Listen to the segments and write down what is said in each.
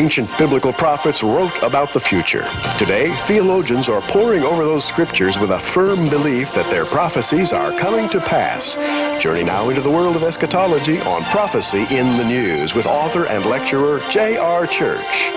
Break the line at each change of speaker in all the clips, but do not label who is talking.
ancient biblical prophets wrote about the future. Today, theologians are poring over those scriptures with a firm belief that their prophecies are coming to pass. Journey now into the world of eschatology on Prophecy in the News with author and lecturer J.R. Church.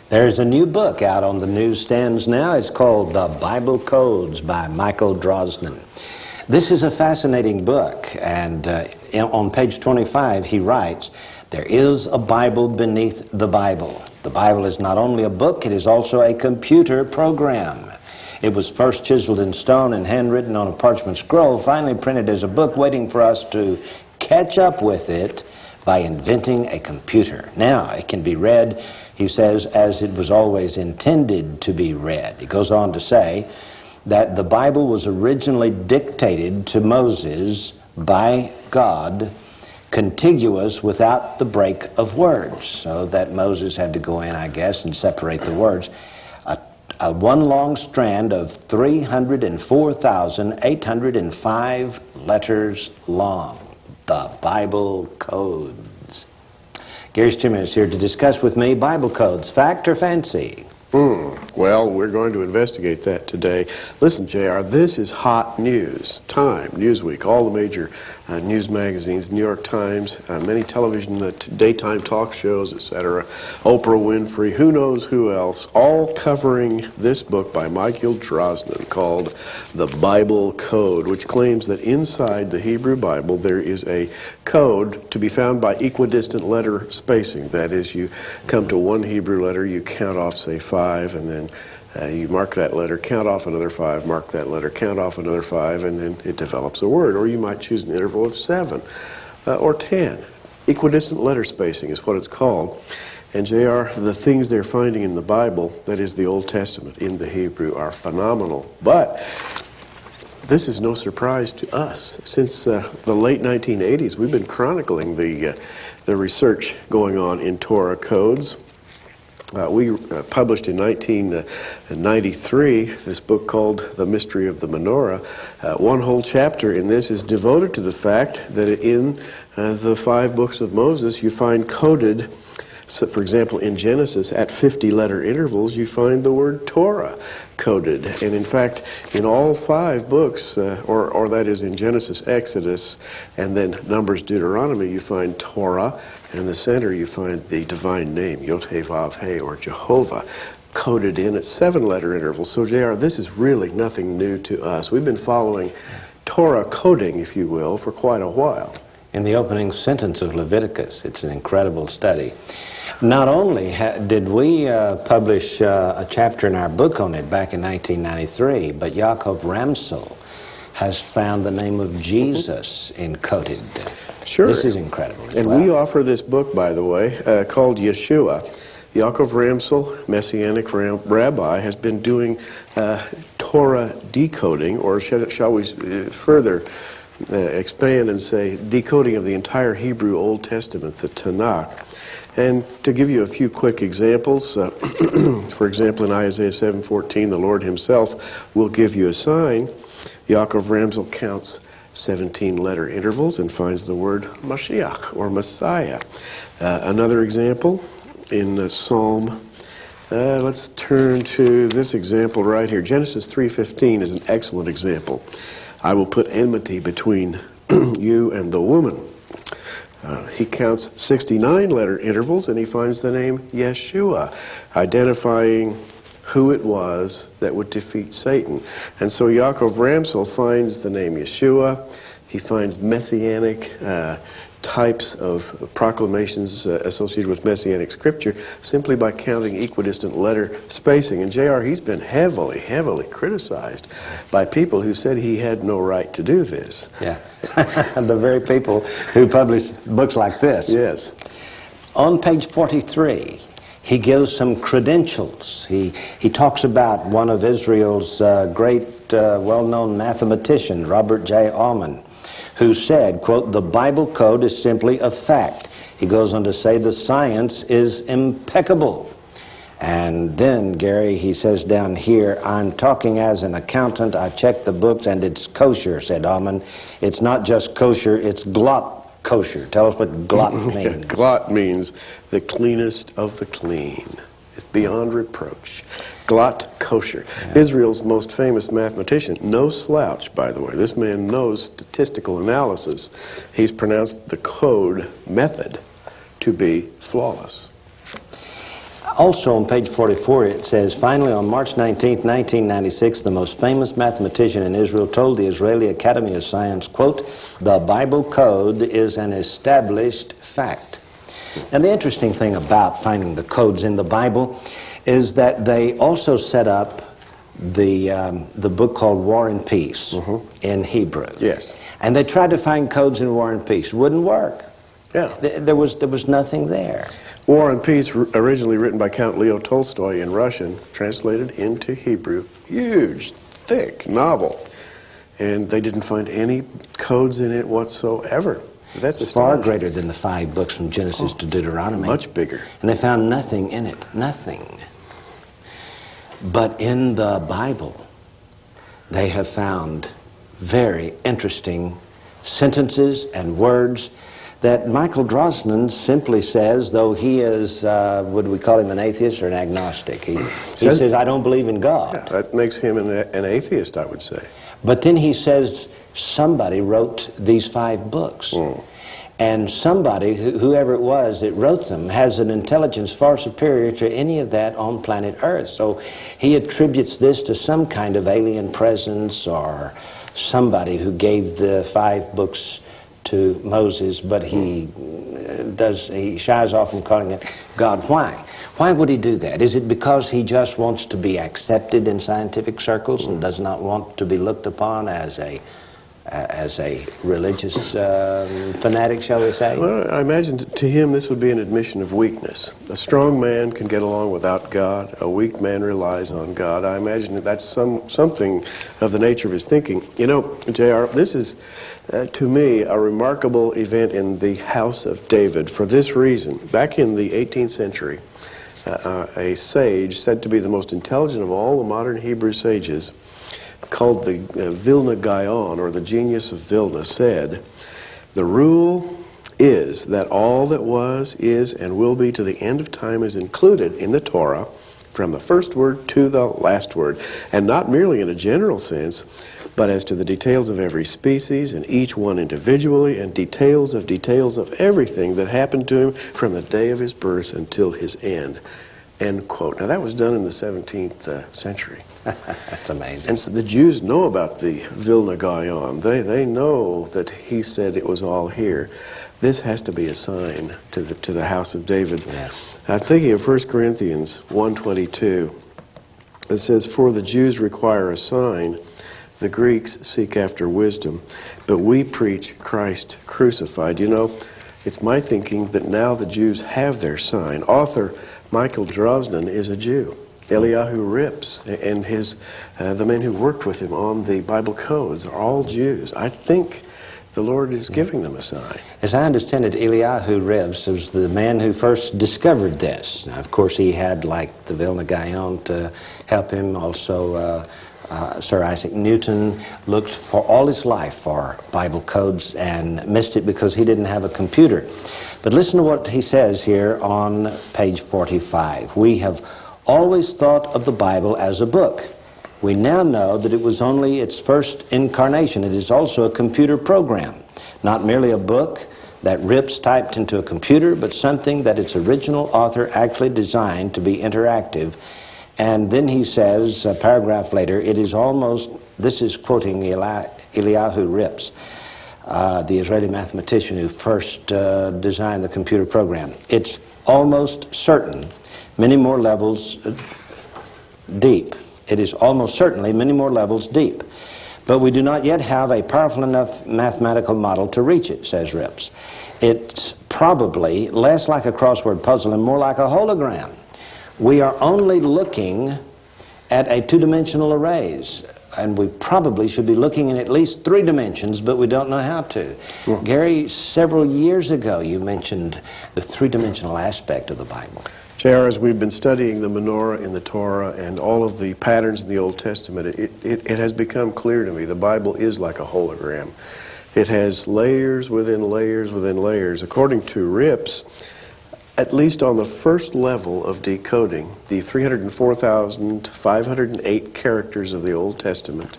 There's a new book out on the newsstands now. It's called The Bible Codes by Michael Drosnin. This is a fascinating book, and on page 25 he writes, "There is a Bible beneath the Bible. The Bible is not only a book, it is also a computer program. It was first chiseled in stone and handwritten on a parchment scroll, finally printed as a book, waiting for us to catch up with it by inventing a computer. Now it can be read," he says, "as it was always intended to be read." He goes on to say that the Bible was originally dictated to Moses by God, contiguous without the break of words, so that Moses had to go in, I guess, and separate the words. One long strand of 304,805 letters long. The Bible Codes. Gary Stimmer is here to discuss with me Bible Codes, fact or fancy?
Well, we're going to investigate that today. Listen, JR, this is hot news. Time, Newsweek, all the major news magazines, New York Times, many television, daytime talk shows, etc. Oprah Winfrey, who knows who else, all covering this book by Michael Drosnin called The Bible Code, which claims that inside the Hebrew Bible there is a code to be found by equidistant letter spacing. That is, you come to one Hebrew letter, you count off, say, 5, and then you mark that letter, count off another 5, mark that letter, count off another 5, and then it develops a word. Or you might choose an interval of 7 or 10. Equidistant letter spacing is what it's called. And JR, the things they're finding in the Bible, that is the Old Testament, in the Hebrew, are phenomenal. But this is no surprise to us. Since the late 1980s, we've been chronicling the research going on in Torah codes. We published in 1993 this book called The Mystery of the Menorah. One whole chapter in this is devoted to the fact that in the 5 books of Moses you find coded, so for example, in Genesis, at 50-letter intervals, you find the word Torah coded. And in fact, in all 5 books, or that is in Genesis, Exodus, and then Numbers, Deuteronomy, you find Torah. And in the center, you find the divine name, Yod-Heh-Vav-Heh, or Jehovah, coded in at 7-letter intervals. So, JR, this is really nothing new to us. We've been following Torah coding, if you will, for quite a while.
In the opening sentence of Leviticus, it's an incredible study. Not only did we publish a chapter in our book on it back in 1993, but Yaakov Ramsel has found the name of Jesus encoded.
Sure.
This is incredible.
And we offer this book, by the way, called Yeshua. Yaakov Ramsel, Messianic rabbi, has been doing Torah decoding, or shall we further expand and say decoding of the entire Hebrew Old Testament, the Tanakh. And to give you a few quick examples, for example, in Isaiah 7:14, the Lord himself will give you a sign. Yaakov Ramsel counts 17-letter intervals and finds the word Mashiach, or Messiah. Another example in Psalm, let's turn to this example right here. Genesis 3:15 is an excellent example. "I will put enmity between you and the woman." He counts 69-letter intervals and he finds the name Yeshua, identifying who it was that would defeat Satan. And so Yaakov Ramsel finds the name Yeshua. He finds messianic types of proclamations associated with messianic scripture simply by counting equidistant letter spacing. And JR, he's been heavily criticized by people who said he had no right to do this.
Yeah, the very people who publish books like this.
Yes.
On page 43, he gives some credentials. He talks about one of Israel's great, well-known mathematicians, Robert J. Aumann, who said, quote, "The Bible code is simply a fact." He goes on to say the science is impeccable. And then, Gary, he says down here, "I'm talking as an accountant. I've checked the books and it's kosher," said Aumann. "It's not just kosher, it's glot kosher. Tell us what glot means.
Glot means the cleanest of the clean. It's beyond reproach. Glot kosher. Yeah. Israel's most famous mathematician, no slouch, by the way. This man knows statistical analysis. He's pronounced the code method to be flawless.
Also on page 44 it says, finally on March 19, 1996, the most famous mathematician in Israel told the Israeli Academy of Science, quote, the Bible code is an established fact. And the interesting thing about finding the codes in the Bible is that they also set up the book called War and Peace in Hebrew.
Yes.
And they tried to find codes in War and Peace. Wouldn't work.
Yeah.
There was nothing there.
War and Peace, originally written by Count Leo Tolstoy in Russian, translated into Hebrew. Huge, thick novel. And they didn't find any codes in it whatsoever. That's
far greater than the 5 books from Genesis to Deuteronomy.
Much bigger.
And they found nothing in it. Nothing. But in the Bible, they have found very interesting sentences and words that Michael Drosnin simply says, though he is, would we call him an atheist or an agnostic? He says, I don't believe in God.
Yeah, that makes him an atheist, I would say.
But then he says, somebody wrote these 5 books. And somebody, whoever it was that wrote them, has an intelligence far superior to any of that on planet Earth. So he attributes this to some kind of alien presence or somebody who gave the 5 books to Moses, but he shies off from calling it God. Why? Why would he do that? Is it because he just wants to be accepted in scientific circles and does not want to be looked upon as a religious fanatic, shall we say?
Well, I imagine to him this would be an admission of weakness. A strong man can get along without God. A weak man relies on God. I imagine that's something of the nature of his thinking. You know, J.R., this is, to me, a remarkable event in the house of David for this reason. Back in the 18th century, a sage said to be the most intelligent of all the modern Hebrew sages, called the Vilna Gaon, or the genius of Vilna, said, the rule is that all that was, is, and will be to the end of time is included in the Torah from the first word to the last word, and not merely in a general sense, but as to the details of every species and each one individually, and details of everything that happened to him from the day of his birth until his end. End quote. Now that was done in the 17th century.
That's amazing.
And so the Jews know about the Vilna Gaon. They know that he said it was all here. This has to be a sign to the house of David.
Yes.
I'm thinking of 1 Corinthians 1:22. It says, for the Jews require a sign, the Greeks seek after wisdom, but we preach Christ crucified. You know, it's my thinking that now the Jews have their sign. Author Michael Drosnin is a Jew. Eliyahu Rips and the men who worked with him on the Bible codes are all Jews. I think the Lord is giving them a sign.
As I understand it, Eliyahu Rips was the man who first discovered this. Now, of course, he had, like the Vilna Gaon, to help him. Also, Sir Isaac Newton looked for all his life for Bible codes and missed it because he didn't have a computer. But listen to what he says here on page 45. We have always thought of the Bible as a book. We now know that it was only its first incarnation. It is also a computer program, not merely a book that Rips typed into a computer, but something that its original author actually designed to be interactive. And then he says, a paragraph later, it is almost, this is quoting Eliyahu Rips, the Israeli mathematician who first designed the computer program. It's almost certain many more levels deep. It is almost certainly many more levels deep. But we do not yet have a powerful enough mathematical model to reach it, says Rips. It's probably less like a crossword puzzle and more like a hologram. We are only looking at a two-dimensional arrays, and we probably should be looking in at least 3 dimensions, but we don't know how to. Well, Gary, several years ago you mentioned the 3-dimensional aspect of the Bible.
J.R., as we've been studying the menorah in the Torah and all of the patterns in the Old Testament, it has become clear to me the Bible is like a hologram. It has layers within layers within layers. According to Rips, at least on the first level of decoding, the 304,508 characters of the Old Testament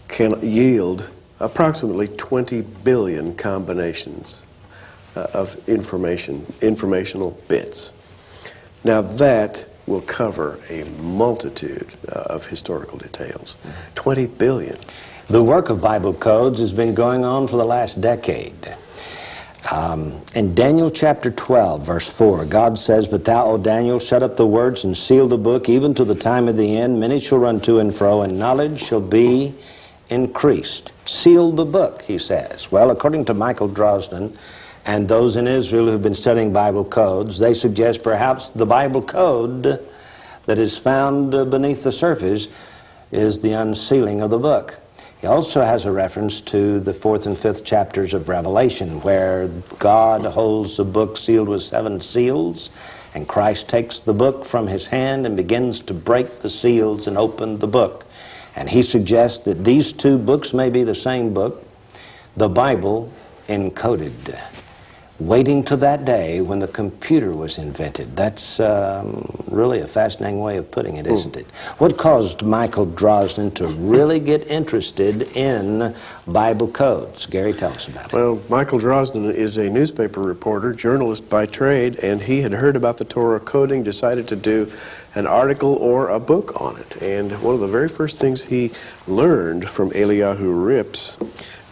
can yield approximately 20 billion combinations of informational bits. Now that will cover a multitude of historical details. 20 billion.
The work of Bible codes has been going on for the last decade. In Daniel chapter 12, verse 4, God says, "But thou, O Daniel, shut up the words and seal the book, even to the time of the end. Many shall run to and fro, and knowledge shall be increased." Seal the book, he says. Well, according to Michael Drosnin and those in Israel who've been studying Bible codes, they suggest perhaps the Bible code that is found beneath the surface is the unsealing of the book. He also has a reference to the 4th and 5th chapters of Revelation, where God holds the book sealed with 7 seals, and Christ takes the book from his hand and begins to break the seals and open the book. And he suggests that these two books may be the same book, the Bible encoded, waiting to that day when the computer was invented. That's really a fascinating way of putting it, isn't it? What caused Michael Drosnin to really get interested in Bible codes? Gary, tell us about it.
Well, Michael Drosnin is a newspaper reporter, journalist by trade, and he had heard about the Torah coding, decided to do an article or a book on it. And one of the very first things he learned from Eliyahu Rips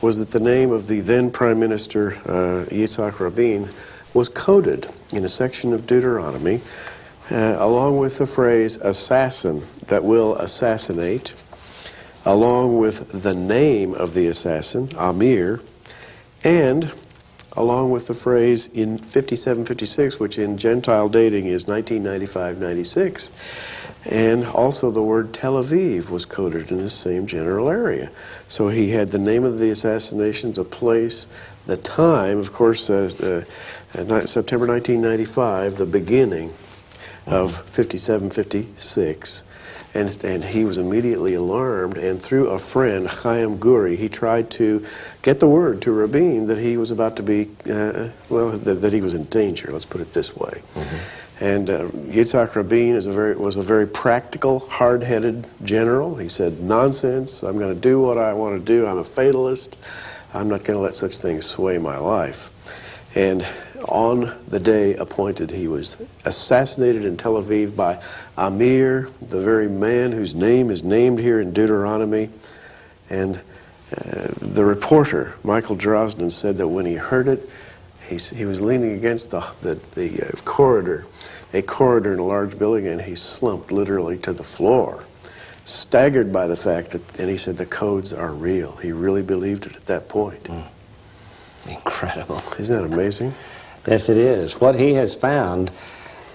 was that the name of the then Prime Minister, Yitzhak Rabin, was coded in a section of Deuteronomy, along with the phrase assassin that will assassinate, along with the name of the assassin, Amir, and along with the phrase in 5756, which in Gentile dating is 1995-96, and also the word Tel Aviv was coded in the same general area. So he had the name of the assassination, the place, the time, of course, September 1995, the beginning of 5756. And he was immediately alarmed, and through a friend, Chaim Guri, he tried to get the word to Rabin that he was about to be, that he was in danger, let's put it this way. And Yitzhak Rabin was a very practical, hard-headed general. He said, nonsense, I'm going to do what I want to do, I'm a fatalist, I'm not going to let such things sway my life. And on the day appointed, he was assassinated in Tel Aviv by Amir, the very man whose name is named here in Deuteronomy. And the reporter, Michael Drosnin, said that when he heard it, he was leaning against the corridor, a corridor in a large building, and he slumped literally to the floor, staggered by the fact that, and he said, the codes are real. He really believed it at that point.
Incredible.
Isn't that amazing?
Yes, it is. What he has found,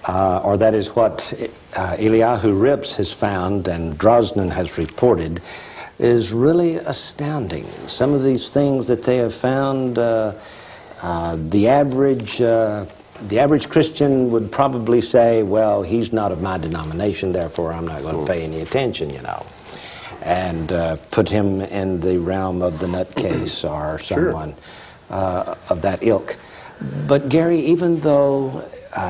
or that is what Eliyahu Rips has found and Drosnin has reported, is really astounding. Some of these things that they have found, the average Christian would probably say, well, he's not of my denomination, therefore I'm not going to pay any attention, you know, and put him in the realm of the nutcase or someone of that ilk. But Gary, even though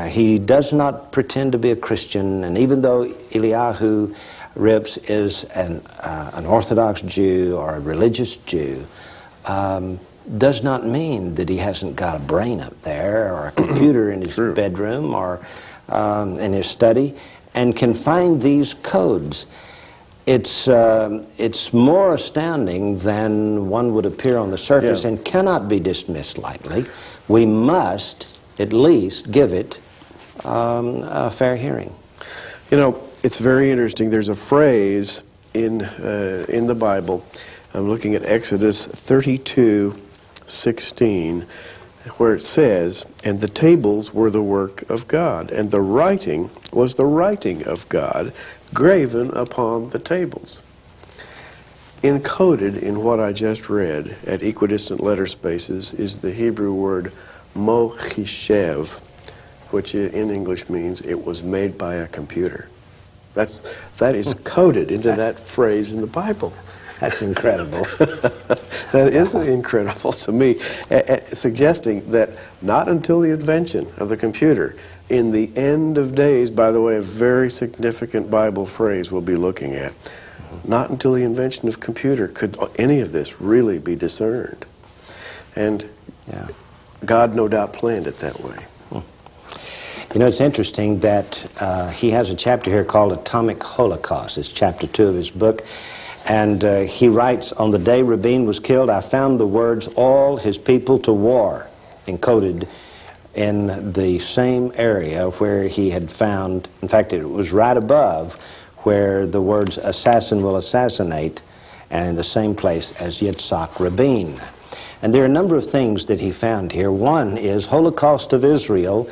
he does not pretend to be a Christian, and even though Eliyahu Rips is an Orthodox Jew or a religious Jew, does not mean that he hasn't got a brain up there or a computer in his bedroom or in his study and can find these codes. It's more astounding than one would appear on the surface and cannot be dismissed lightly. We must at least give it a fair hearing.
You know, it's very interesting. There's a phrase in the Bible. I'm looking at Exodus 32:16, where it says, "And the tables were the work of God, and the writing was the writing of God, graven upon the tables." Encoded in what I just read at equidistant letter spaces is the Hebrew word mochishev, which in English means it was made by a computer. That is coded into that phrase in the Bible.
That's incredible.
That is incredible to me, suggesting that not until the invention of the computer, in the end of days, by the way, a very significant Bible phrase we'll be looking at, not until the invention of computer could any of this really be discerned. And God no doubt planned it that way.
You know, it's interesting that he has a chapter here called Atomic Holocaust. It's chapter 2 of his book. And he writes, on the day Rabin was killed, I found the words, all his people to war, encoded in the same area where he had found, in fact, it was right above where the words assassin will assassinate, and in the same place as Yitzhak Rabin. And there are a number of things that he found here. One is Holocaust of Israel,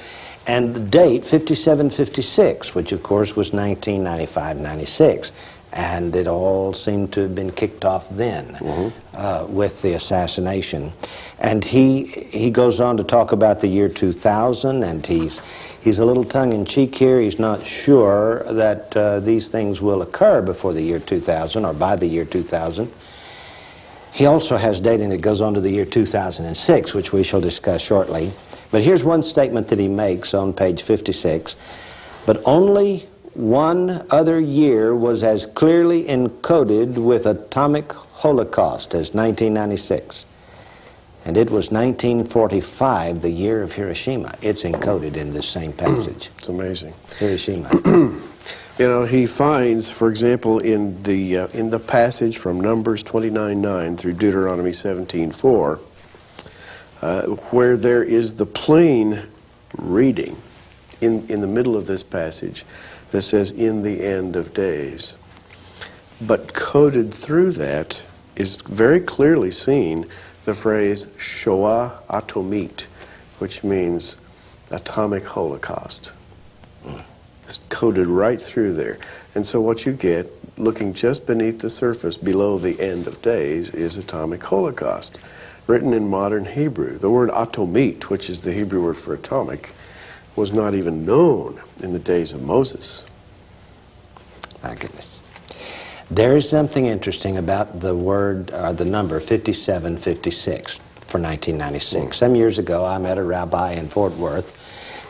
and the date 5756, which of course was 1995-96. And it all seemed to have been kicked off then with the assassination. And he goes on to talk about the year 2000, and he's a little tongue-in-cheek here. He's not sure that these things will occur before the year 2000 or by the year 2000. He also has dating that goes on to the year 2006, which we shall discuss shortly. But here's one statement that he makes on page 56. But only one other year was as clearly encoded with atomic holocaust as 1996. And it was 1945, the year of Hiroshima. It's encoded in this same passage.
It's amazing.
Hiroshima.
You know, he finds, for example, in the passage from Numbers 29:9 through Deuteronomy 17:4, where there is the plain reading in the middle of this passage that says, in the end of days. But coded through that is very clearly seen the phrase Shoah Atomit, which means atomic holocaust. It's coded right through there. And so what you get, looking just beneath the surface, below the end of days, is atomic holocaust, written in modern Hebrew. The word atomit, which is the Hebrew word for atomic, was not even known in the days of Moses.
My goodness. There is something interesting about the word, the number 5756 for 1996. Some years ago, I met a rabbi in Fort Worth,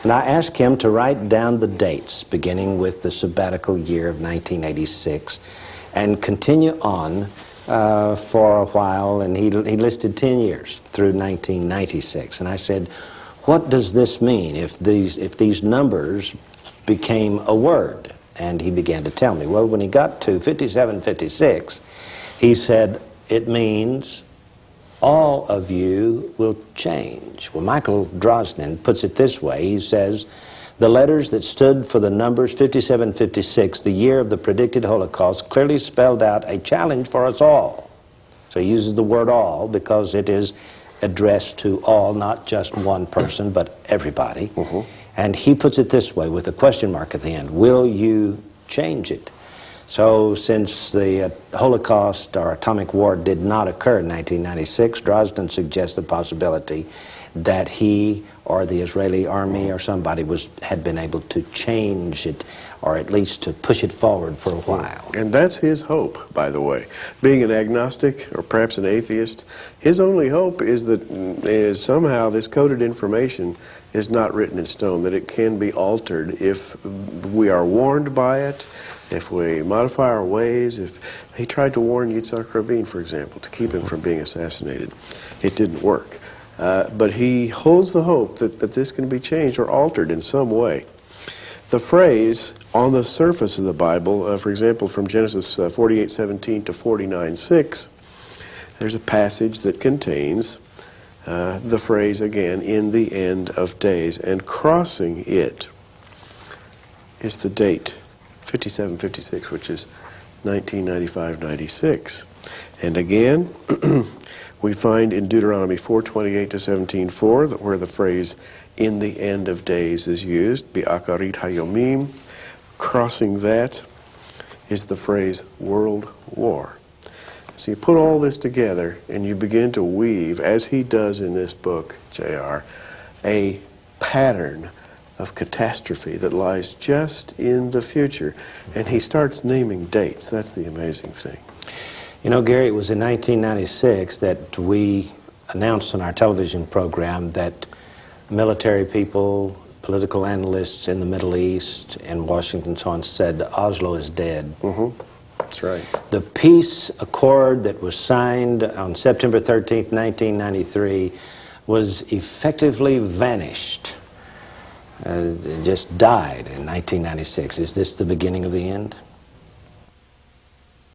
and I asked him to write down the dates, beginning with the sabbatical year of 1986, and continue on for a while, and he listed 10 years through 1996. And I said, what does this mean if these numbers became a word? And he began to tell me. Well, when he got to 5756, he said, it means all of you will change. Well, Michael Drosnin puts it this way. He says, the letters that stood for the numbers 5756, the year of the predicted Holocaust, clearly spelled out a challenge for us all. So he uses the word all because it is addressed to all, not just one person, but everybody. And he puts it this way, with a question mark at the end, will you change it? So since the Holocaust or atomic war did not occur in 1996, Drosnin suggests the possibility that he or the Israeli army or somebody had been able to change it, or at least to push it forward for a while.
And that's his hope, by the way. Being an agnostic or perhaps an atheist, his only hope is that somehow this coded information is not written in stone, that it can be altered if we are warned by it, if we modify our ways. If he tried to warn Yitzhak Rabin, for example, to keep him from being assassinated, it didn't work. But he holds the hope that this can be changed or altered in some way. The phrase on the surface of the Bible, for example, from Genesis 48:17 to 49:6, there's a passage that contains the phrase again, in the end of days, and crossing it is the date 5756, which is 1995-96. And again, we find in Deuteronomy 4:28 to 17:4 that where the phrase in the end of days is used, bi'akarit hayomim. Crossing that is the phrase world war. So you put all this together and you begin to weave, as he does in this book, J.R., a pattern of catastrophe that lies just in the future. And he starts naming dates. That's the amazing thing.
You know, Gary, it was in 1996 that we announced on our television program that military people, political analysts in the Middle East and Washington and so on said Oslo is dead.
That's right.
The peace accord that was signed on September 13th, 1993 was effectively vanished. It just died in 1996. Is this the beginning of the end?